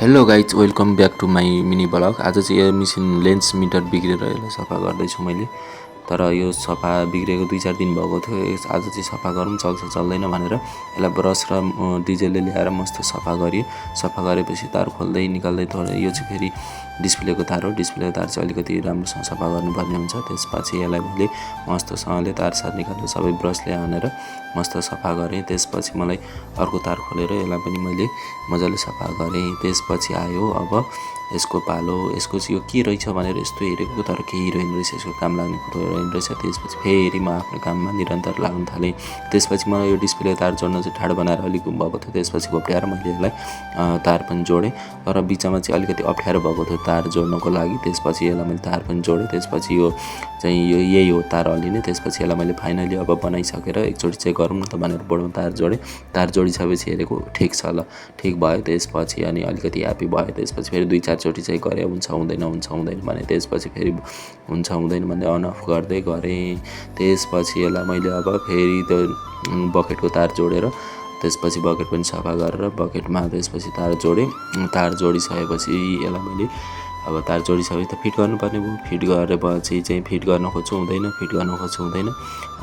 Hello guys, welcome back to my mini blog. आज चाहिँ यो मिसिन लेन्स मिटर बिग्रेर यसलाई सफा गर्दैछु मैले। तर यो सफा बिग्रेको 2-4 दिन भएको थियो। आज चाहिँ सफा गरौँ चल्छ चल्दैन भनेर यसलाई ब्रस र डिजेलले ल्याएर मस्त सफा गरेँ। सफा गरेपछि तार खोल्दै निकाल्दै थोरै यो चाहिँ फेरि डिस्प्लेको तार हो। डिस्प्लेको तार चाहिँ अलिकति राम्रोसँग सफा गर्नुपर्ने हुन्छ। त्यसपछि यसलाई मैले मस्तसँगले तारसार निकालेर सबै ब्रसले हानेर मस्त सफा गरेँ। त्यसपछि मलाई अर्को तार खोलेर यसलाई पनि मैले मजाले सफा गरेँ। त्यसपछि आयो अब यसको पालो। यसको चाहिँ यो के रहेछ भनेर यस्तो हेरेको तर केही रहेन रहेछ, यसको काम लाग्ने कुरो रहेन रहेछ। त्यसपछि फेरि म आफ्नो काममा निरन्तर लाग्न थालेँ। त्यसपछि मलाई यो डिस्प्ले तार जोड्न चाहिँ ठाडो बनाएर अलिक भएको थियो। त्यसपछि घोप्ट्याएर मैले यसलाई तार पनि जोडेँ, तर बिचमा चाहिँ अलिकति अप्ठ्यारो भएको थियो तार जोड्नको लागि। त्यसपछि यसलाई मैले तार पनि जोडेँ। त्यसपछि यो चाहिँ यही हो तार अलिने। त्यसपछि यसलाई मैले फाइनली अब बनाइसकेर एकचोटि चेक गरौँ न त भनेर बोर्डमा तार जोडेँ। तार जोडिसकेपछि हेरेको ठिक छ, ल ठिक भयो। त्यसपछि अनि अलिकति ह्याप्पी भयो। त्यसपछि फेरि 2-4 चोटि चेक गरेँ, हुन्छ हुँदैन भने त्यसपछि फेरि हुन्छ हुँदैन भने अन अफ गर्दै गरेँ। त्यसपछि यसलाई मैले अब फेरि त्यो बकेटको तार जोडेर त्यसपछि बकेट पनि सफा गरेर बकेटमा त्यसपछि तार जोडेँ। तार जोडिसकेपछि यसलाई मैले अब तार जोडिसकेपछि त फिट गर्नुपर्ने भयो। फिट गरेपछि चाहिँ फिट गर्न खोज्छु हुँदैन, फिट गर्न खोज्छु हुँदैन।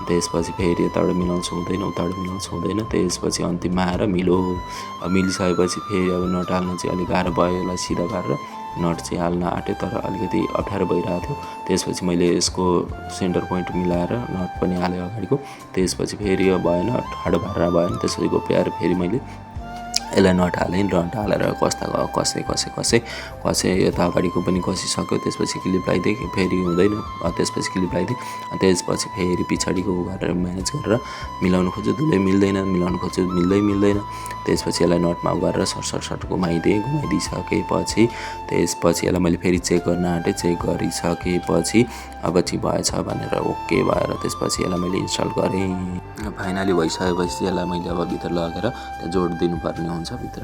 त्यसपछि फेरि यताबाट मिलाउँछु हुँदैन, उताबाट मिलाउँछु हुँदैन। त्यसपछि अन्तिममा आएर मिलिसकेपछि फेरि अब नट हाल्न चाहिँ अलिक गाह्रो भयो। यसलाई सिधा पारेर नट चाहिँ हाल्न आँटेँ तर अलिकति अप्ठ्यारो भइरहेको थियो। त्यसपछि मैले यसको सेन्टर पोइन्ट मिलाएर नट पनि हालेँ अगाडिको। त्यसपछि फेरि यो भएन, ठाडो पारेर भएन। त्यसपछि घोप्ट्याएर फेरि मैले यसलाई नट हालेँ। नट हालेर कसेँ यता अगाडिको पनि कसिसक्यो। त्यसपछि क्लिप लगाइदिएँ, फेरि हुँदैन। त्यसपछि क्लिप लगाइदिएँ। त्यसपछि फेरि पछाडिको गरेर म्यानेज गरेर मिलाउनु खोज्छु, धुलै मिल्दैन, मिलाउनु खोज्छु मिल्दैन। त्यसपछि यसलाई नटमा गरेर सर्ट घुमाइदिइसकेपछि त्यसपछि यसलाई मैले फेरि चेक गर्न आँटेँ। चेक गरिसकेपछि अब चाहिँ भएछ भनेर ओके भएर त्यसपछि यसलाई मैले इन्स्टल गरेँ। फाइनली भइसकेपछि यसलाई मैले अब भित्र लगेर जोड दिनुपर्ने हुन्छ। भित्र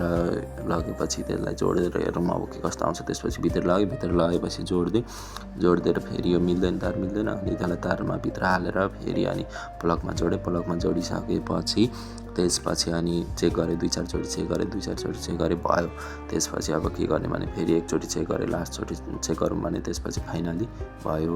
लगेपछि त्यसलाई जोडेर हेरौँ अब के कस्तो आउँछ। त्यसपछि भित्र लगेपछि जोडिदिएर फेरि यो मिल्दैन, तार मिल्दैन। अनि त्यसलाई तारमा भित्र हालेर फेरि अनि प्लगमा जोडेँ। प्लगमा जोडिसकेपछि त्यसपछि अनि चेक गरेँ, 2-4 चोटि चेक गरेँ भयो। त्यसपछि अब के गर्ने भने फेरि एकचोटि चेक गरेँ, लास्टचोटि चेक गरौँ भने त्यसपछि फाइनली भयो।